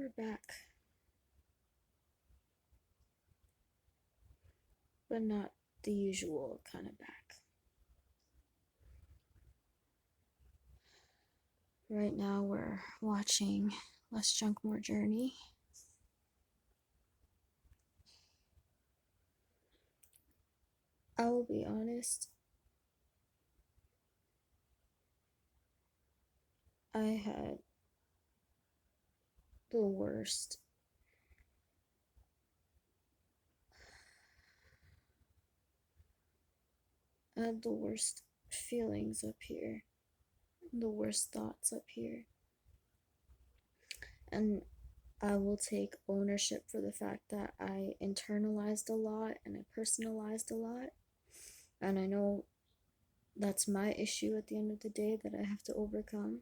We're back, but not the usual kind of back. Right now, we're watching Less Junk, More Journey. I will be honest, I had the worst. I had the worst feelings up here, the worst thoughts up here. And I will take ownership for the fact that I internalized a lot and I personalized a lot. And I know that's my issue at the end of the day that I have to overcome.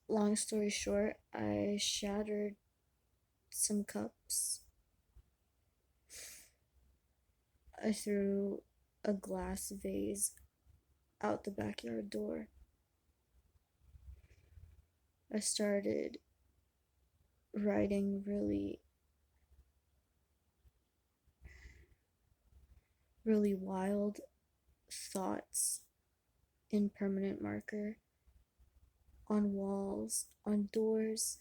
Long story short, I shattered some cups. I threw a glass vase out the backyard door. I started writing really wild thoughts in permanent marker on walls, on doors.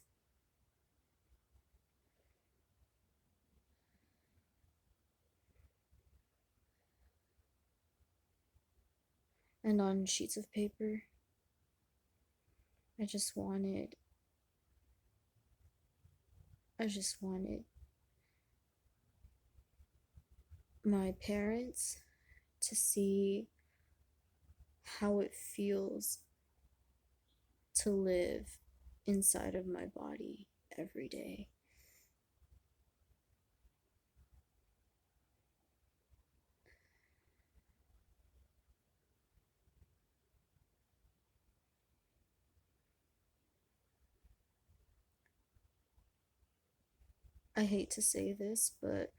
And on sheets of paper. I just wanted my parents to see how it feels to live inside of my body every day. I hate to say this, but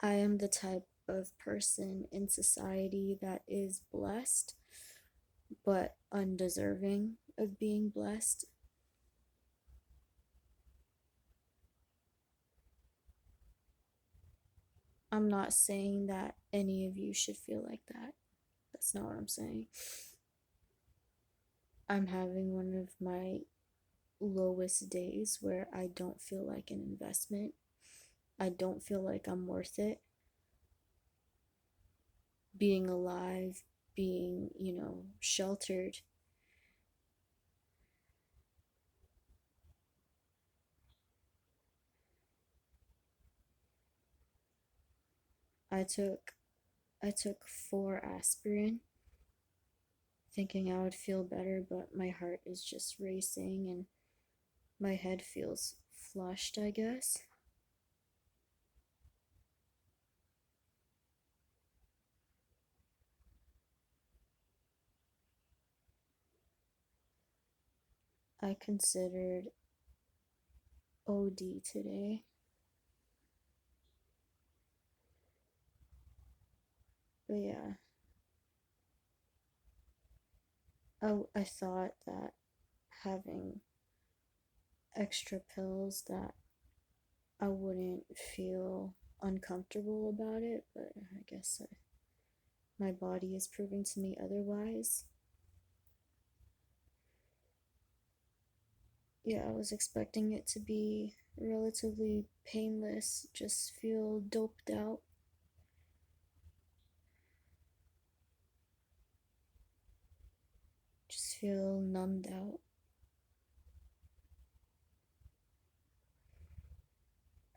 I am the type of person in society that is blessed, but undeserving of being blessed. I'm not saying that any of you should feel like that. That's not what I'm saying. I'm having one of my lowest days where I don't feel like an investment. I don't feel like I'm worth it. Being alive, being, sheltered. I took I took 4 aspirin thinking I would feel better, but my heart is just racing and my head feels flushed, I guess. I considered OD today. But yeah, I thought that having extra pills that I wouldn't feel uncomfortable about it, but I guess my body is proving to me otherwise. Yeah, I was expecting it to be relatively painless, just feel doped out. Just feel numbed out.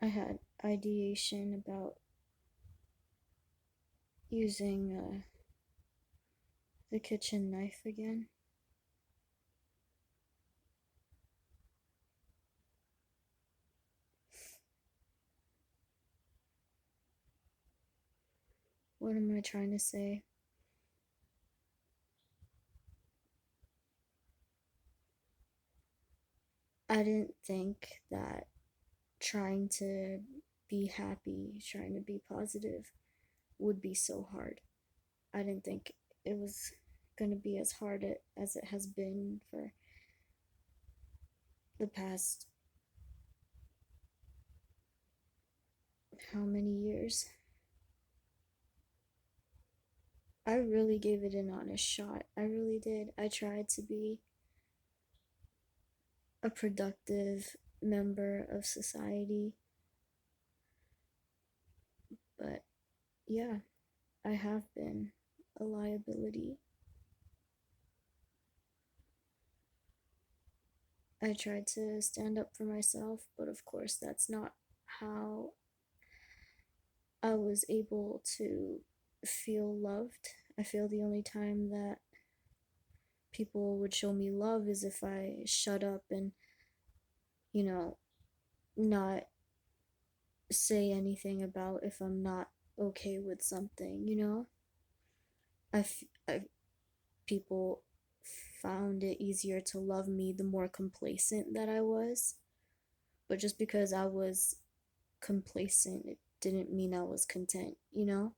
I had ideation about using the kitchen knife again. What am I trying to say? I didn't think that trying to be happy, trying to be positive would be so hard. I didn't think it was going to be as hard as it has been for the past how many years. I really gave it an honest shot. I really did. I tried to be a productive member of society, but yeah, I have been a liability. I tried to stand up for myself, but of course, that's not how I was able to feel loved. I feel the only time that people would show me love is if I shut up and, you know, not say anything about if I'm not okay with something, you know? I people found it easier to love me the more complacent that I was. But just because I was complacent, it didn't mean I was content, you know?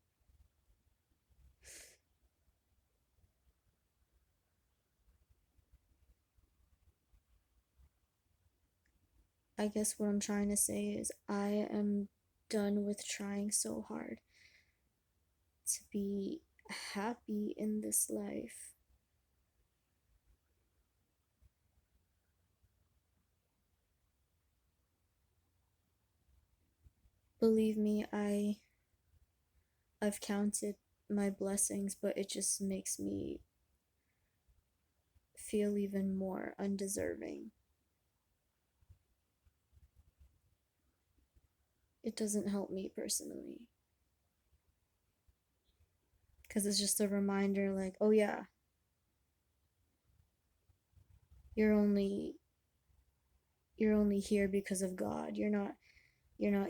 I guess what I'm trying to say is I am done with trying so hard to be happy in this life. Believe me, I've counted my blessings, but it just makes me feel even more undeserving. It doesn't help me personally because it's just a reminder like, oh yeah, you're only you're only here because of God. You're not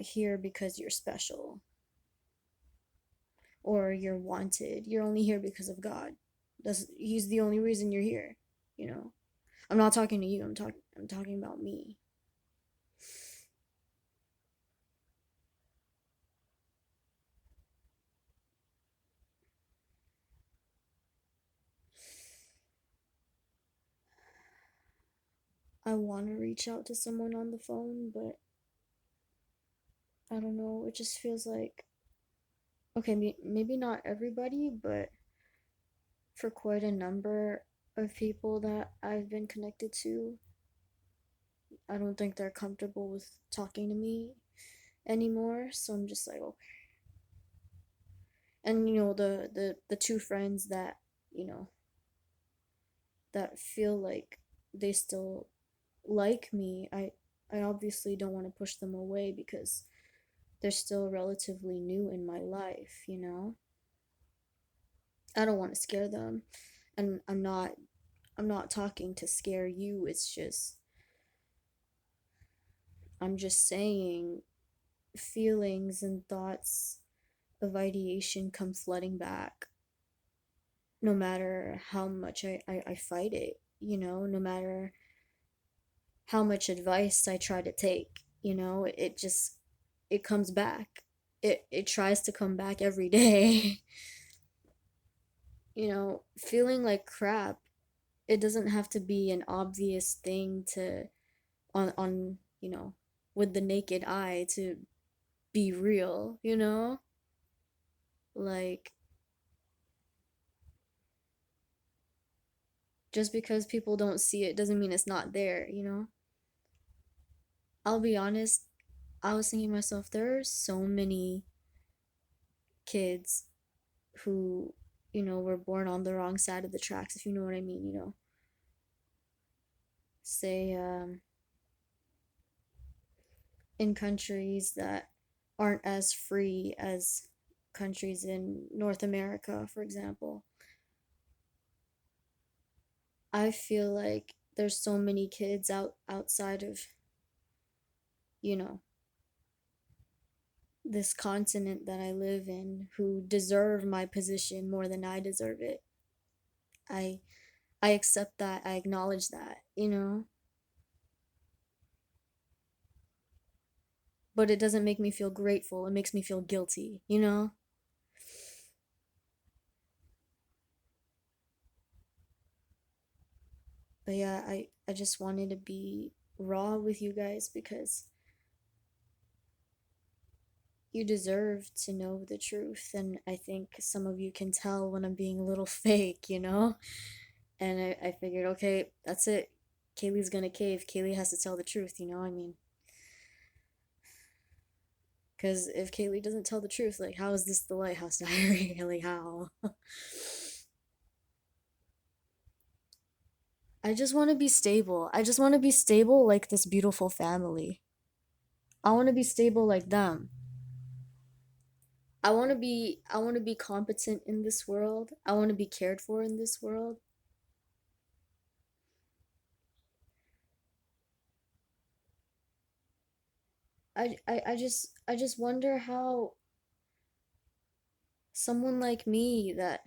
here because you're special or you're wanted. You're only here because of God. He's the only reason you're here, you know. I'm not talking to you. I'm talking about me. I want to reach out to someone on the phone, but I don't know. It just feels like okay, maybe not everybody, but for quite a number of people that I've been connected to, I don't think they're comfortable with talking to me anymore. So I'm just like, okay. And the two friends that you know that feel like they still like me, I obviously don't want to push them away because they're still relatively new in my life. I don't want to scare them, and I'm not talking to scare you. It's just I'm just saying feelings and thoughts of ideation come flooding back no matter how much I fight it, no matter how much advice I try to take, it comes back. It tries to come back every day. Feeling like crap, it doesn't have to be an obvious thing to on with the naked eye to be real, like just because people don't see it doesn't mean it's not there. I'll be honest, I was thinking to myself, there are so many kids who, were born on the wrong side of the tracks, if you know what I mean, say, in countries that aren't as free as countries in North America, for example. I feel like there's so many kids outside of, you know, this continent that I live in who deserve my position more than I deserve it. I I accept that. I acknowledge that. But it doesn't make me feel grateful. It makes me feel guilty. But yeah, I just wanted to be raw with you guys because you deserve to know the truth, and I think some of you can tell when I'm being a little fake, you know? And I figured, okay, that's it. Kaylee's gonna cave. Kaylee has to tell the truth, you know? I mean, because if Kaylee doesn't tell the truth, like, how is this the Lighthouse Diary? Like, how? I just want to be stable. I just want to be stable like this beautiful family. I want to be stable like them. I want to be competent in this world. I want to be cared for in this world. I just wonder how someone like me that,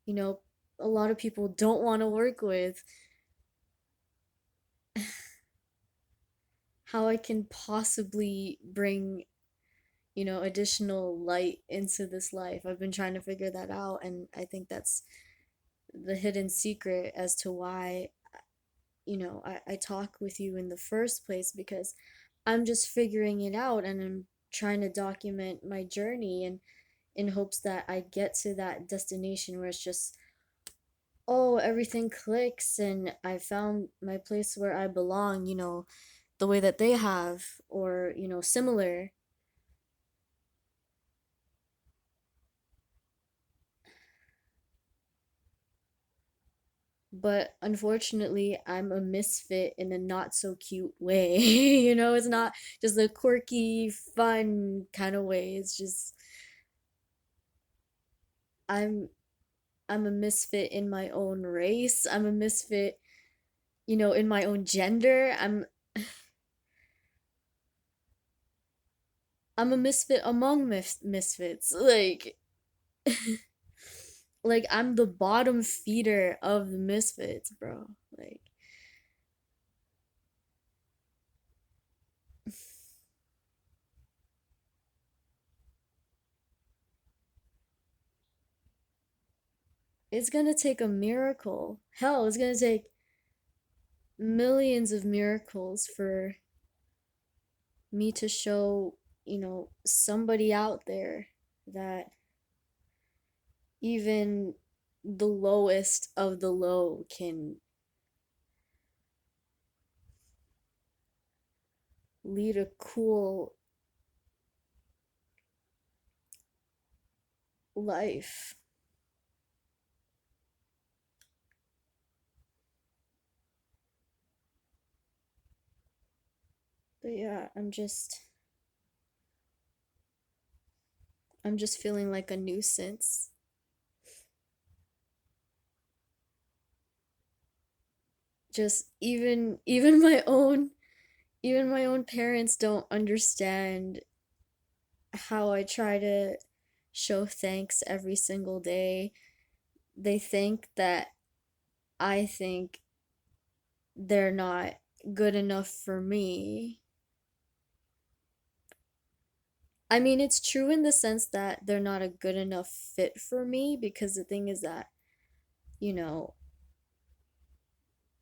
you know, a lot of people don't want to work with, how I can possibly bring, additional light into this life. I've been trying to figure that out, and I think that's the hidden secret as to why, I talk with you in the first place, because I'm just figuring it out and I'm trying to document my journey, and in hopes that I get to that destination where it's just, oh, everything clicks and I found my place where I belong, the way that they have, or, similar. But unfortunately, I'm a misfit in a not so cute way. It's not just a quirky, fun kind of way. It's just I'm I'm a misfit in my own race. I'm a misfit, in my own gender. I'm a misfit among misfits. Like I'm the bottom feeder of the misfits, bro. Like it's gonna take a miracle. Hell, it's gonna take millions of miracles for me to show, somebody out there that even the lowest of the low can lead a cool life. But yeah, I'm just feeling like a nuisance. Just even my own parents don't understand how I try to show thanks every single day. They think that I think they're not good enough for me. I mean, it's true in the sense that they're not a good enough fit for me, because the thing is that, you know,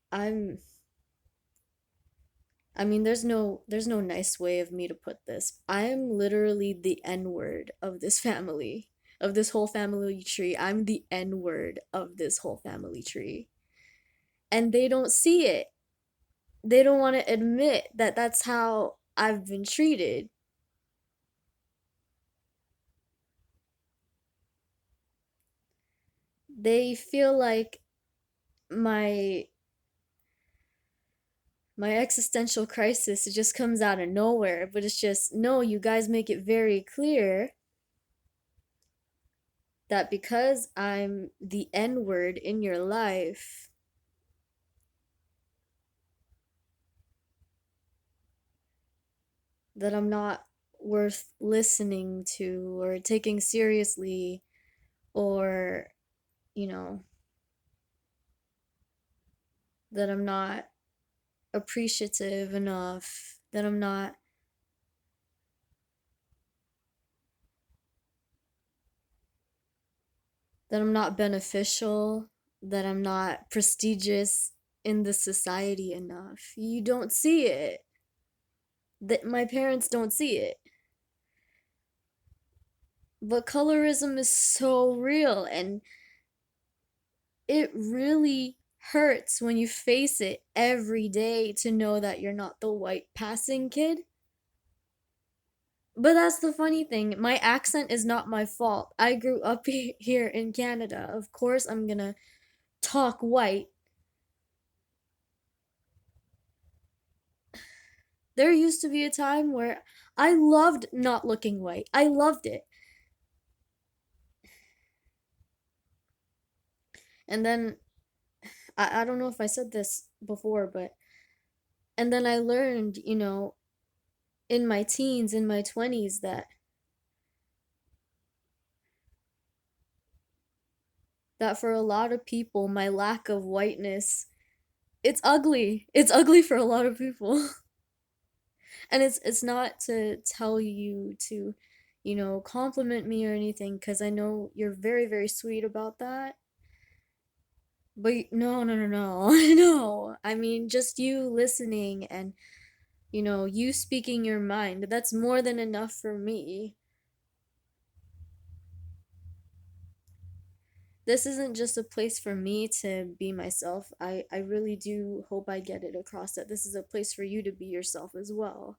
I'm I mean, there's no nice way of me to put this. I'm literally the N-word of this family, of this whole family tree. I'm the N-word of this whole family tree. And they don't see it. They don't want to admit that that's how I've been treated. They feel like my my existential crisis, it just comes out of nowhere, but it's just, no, you guys make it very clear that because I'm the N word in your life, that I'm not worth listening to or taking seriously, or, you know, that I'm not appreciative enough, that I'm not beneficial, that I'm not prestigious in the society enough. You don't see it. That my parents don't see it. But colorism is so real, and it really hurts when you face it every day to know that you're not the white passing kid. But that's the funny thing. My accent is not my fault. I grew up here in Canada. Of course, I'm gonna talk white. There used to be a time where I loved not looking white. I loved it. And then, I don't know if I said this before, but, and then I learned, in my teens, in my 20s, that for a lot of people, my lack of whiteness, it's ugly. It's ugly for a lot of people. And it's not to tell you to, compliment me or anything, because I know you're very, very sweet about that. But no, no, no, no, no. I mean, just you listening and, you speaking your mind. That's more than enough for me. This isn't just a place for me to be myself. I really do hope I get it across that this is a place for you to be yourself as well.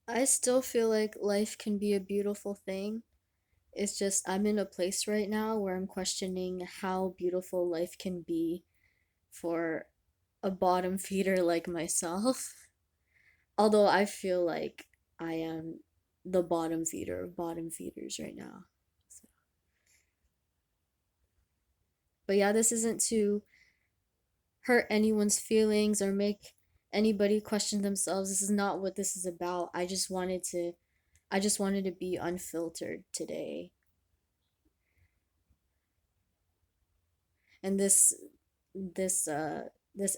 I still feel like life can be a beautiful thing. It's just I'm in a place right now where I'm questioning how beautiful life can be for a bottom feeder like myself. Although I feel like I am the bottom feeder of bottom feeders right now. So, but yeah, this isn't to hurt anyone's feelings or make anybody question themselves. This is not what this is about. I just wanted to be unfiltered today. And this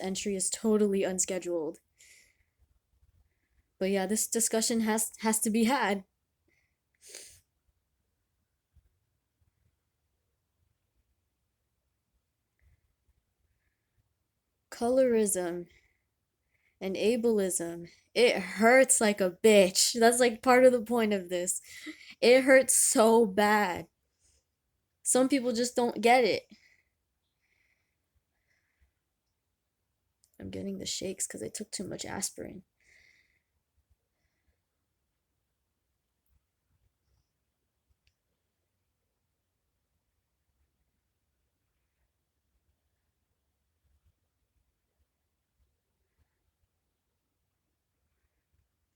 entry is totally unscheduled. But yeah, this discussion has to be had. Colorism and ableism. It hurts like a bitch. That's like part of the point of this. It hurts so bad. Some people just don't get it. I'm getting the shakes because I took too much aspirin.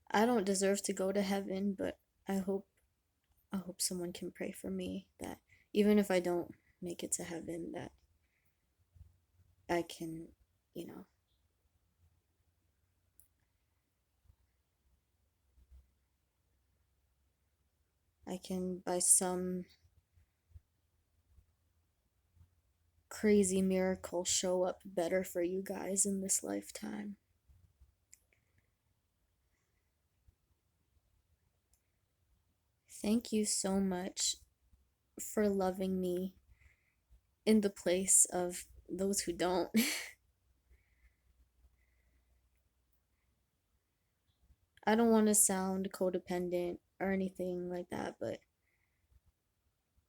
I don't deserve to go to heaven, but I hope I hope someone can pray for me that even if I don't make it to heaven, that I can, you know, I can by some crazy miracle show up better for you guys in this lifetime. Thank you so much for loving me in the place of those who don't. I don't want to sound codependent or anything like that, but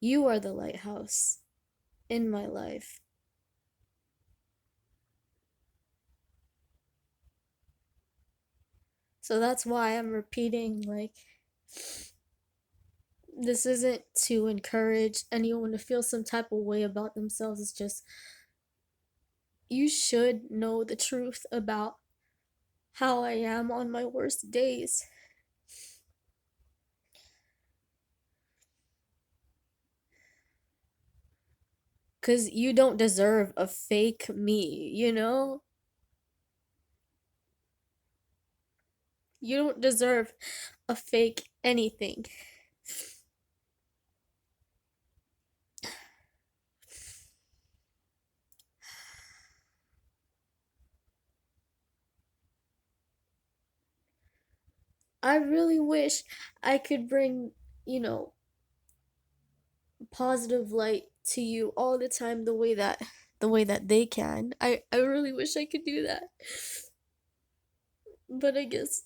you are the lighthouse in my life. So that's why I'm repeating, like, this isn't to encourage anyone to feel some type of way about themselves. It's just, you should know the truth about how I am on my worst days. Because you don't deserve a fake me, you know? You don't deserve a fake anything. I really wish I could bring, you know, positive light to you all the time the way that they can. I really wish I could do that. But I guess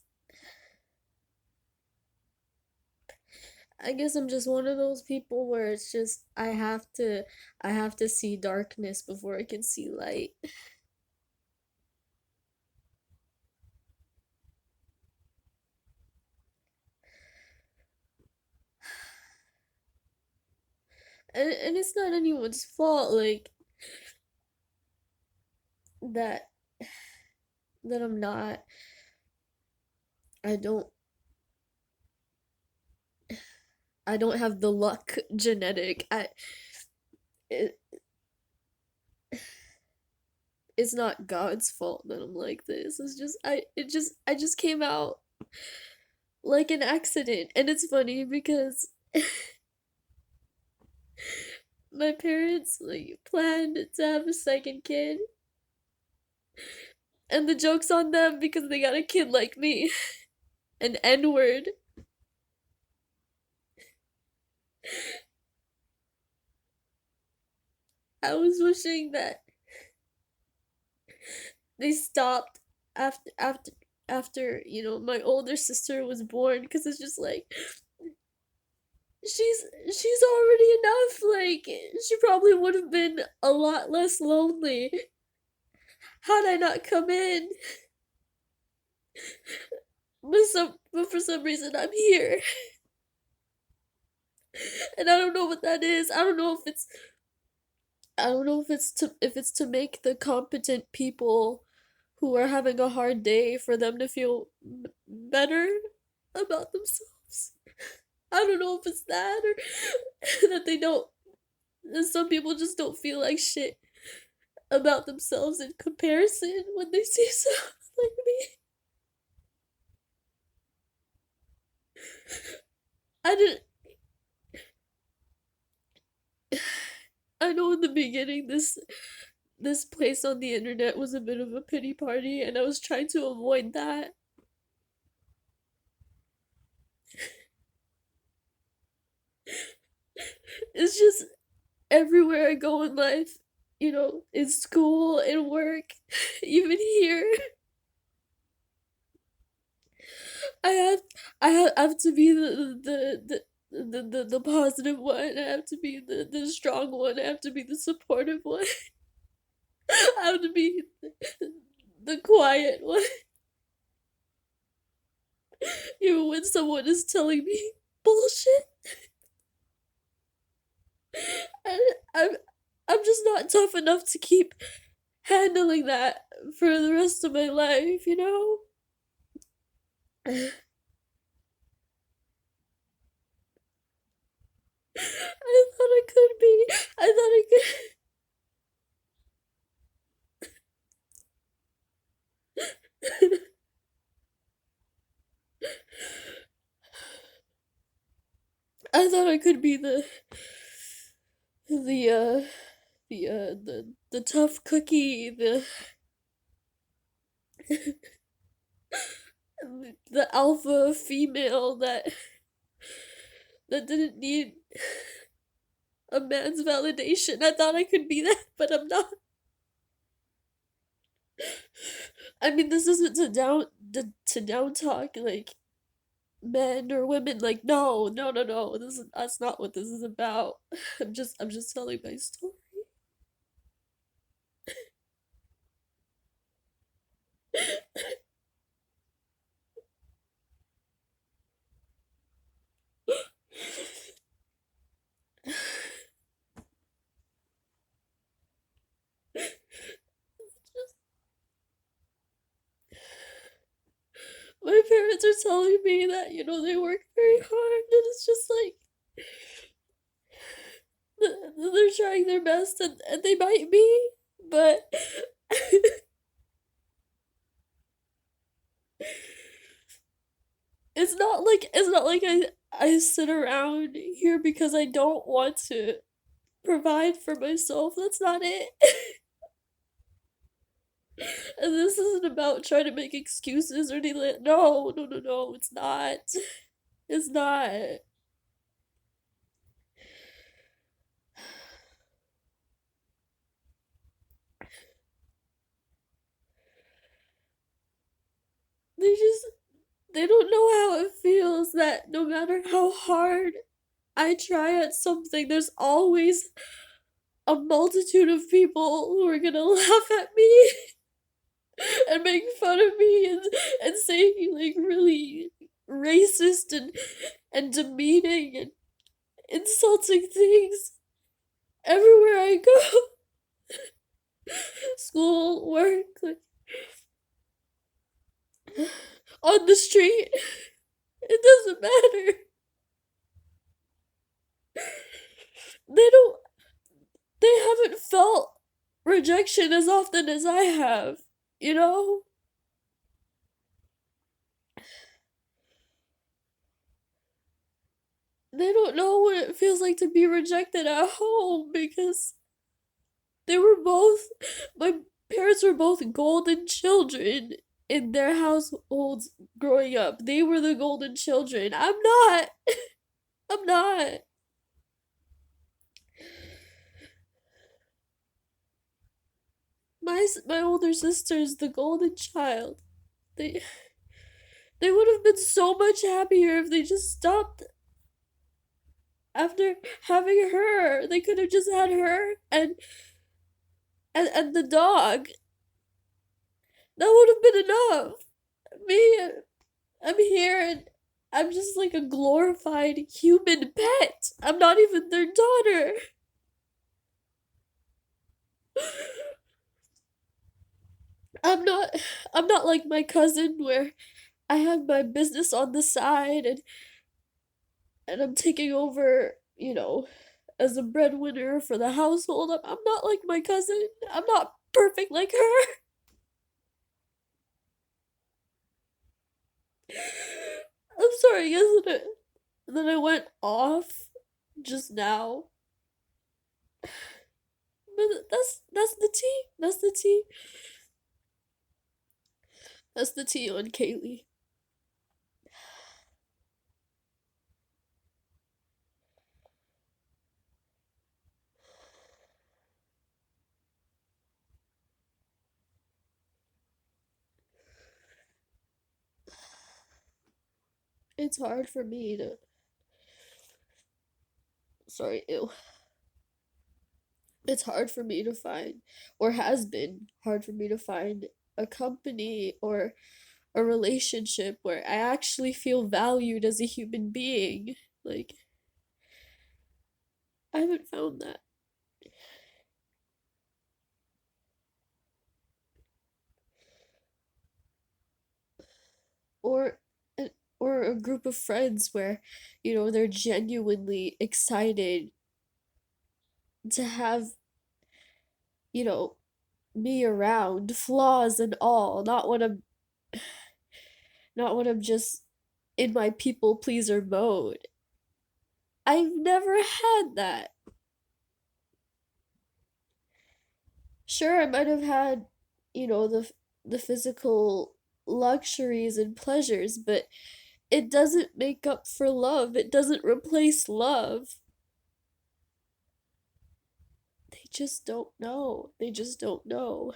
I'm just one of those people where it's just I have to see darkness before I can see light. And it's not anyone's fault like that that I'm not I don't I don't have the luck genetic. It, it's not God's fault that I'm like this. It's just I just came out like an accident. And it's funny because my parents like planned to have a second kid, and the joke's on them because they got a kid like me. An N-word. I was wishing that they stopped after my older sister was born, because it's just like she's already enough. Like, she probably would have been a lot less lonely had I not come in. But for some reason I'm here. And I don't know what that is. I don't know if it's to make the competent people who are having a hard day, for them to feel better about themselves. I don't know if it's that, or that they don't that some people just don't feel like shit about themselves in comparison when they see someone like me. I didn't I know in the beginning this place on the internet was a bit of a pity party, and I was trying to avoid that. It's just everywhere I go in life, in school, in work, even here, I have I have to be the positive one. I have to be the strong one. I have to be the supportive one. I have to be the quiet one. Even when someone is telling me bullshit, I, I'm I'm just not tough enough to keep handling that for the rest of my life, you know? I thought I could be. I thought I could. I thought I could be the the tough cookie, the alpha female that didn't need a man's validation. I thought I could be that, but I'm not. I mean, this isn't to down talk like men or women. Like, no, no, no, no. That's not what this is about. I'm just telling my story. My parents are telling me that they work very hard, and it's just like they're trying their best, and they might be, but it's not like I sit around here because I don't want to provide for myself. That's not it. And this isn't about trying to make excuses or anything. No, no, no, no, it's not. It's not. They just, they don't know how it feels that no matter how hard I try at something, there's always a multitude of people who are gonna laugh at me and make fun of me and say like really racist and demeaning and insulting things everywhere I go. School, work, like, on the street. It doesn't matter. They don't, they haven't felt rejection as often as I have, you know? They don't know what it feels like to be rejected at home because they were both, my parents were both golden children in their households growing up. They were the golden children. I'm not. I'm not. My older sister is the golden child. They they would have been so much happier if they just stopped after having her. They could have just had her and the dog. That would have been enough. Me, I'm here and I'm just like a glorified human pet. I'm not even their daughter. I'm not I'm not like my cousin where I have my business on the side and I'm taking over, as a breadwinner for the household. I'm not like my cousin. I'm not perfect like her. I'm sorry, isn't it? That I went off just now. But that's the tea. That's the tea. That's the tea on Kaylee. It's hard for me to sorry, ew. It's hard for me to find, or has been hard for me to find a company or a relationship where I actually feel valued as a human being. Like, I haven't found that. Or or a group of friends where, they're genuinely excited to have, you know, me around, flaws and all, not when I'm just in my people pleaser mode. I've never had that. Sure, I might have had, the physical luxuries and pleasures, but it doesn't make up for love. It doesn't replace love. They just don't know. They just don't know.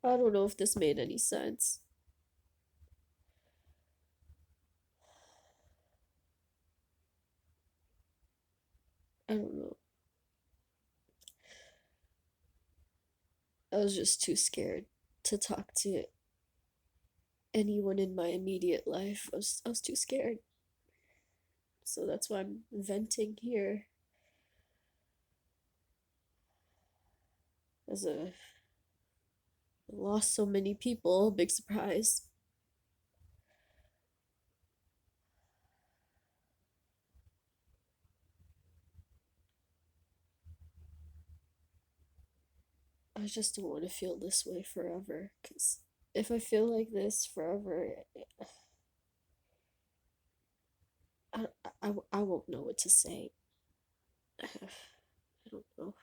I don't know if this made any sense. I don't know. I was just too scared to talk to anyone in my immediate life. I was too scared. So that's why I'm venting here. As a lost so many people, big surprise. I just don't want to feel this way forever. Because if I feel like this forever, I won't know what to say. I don't know.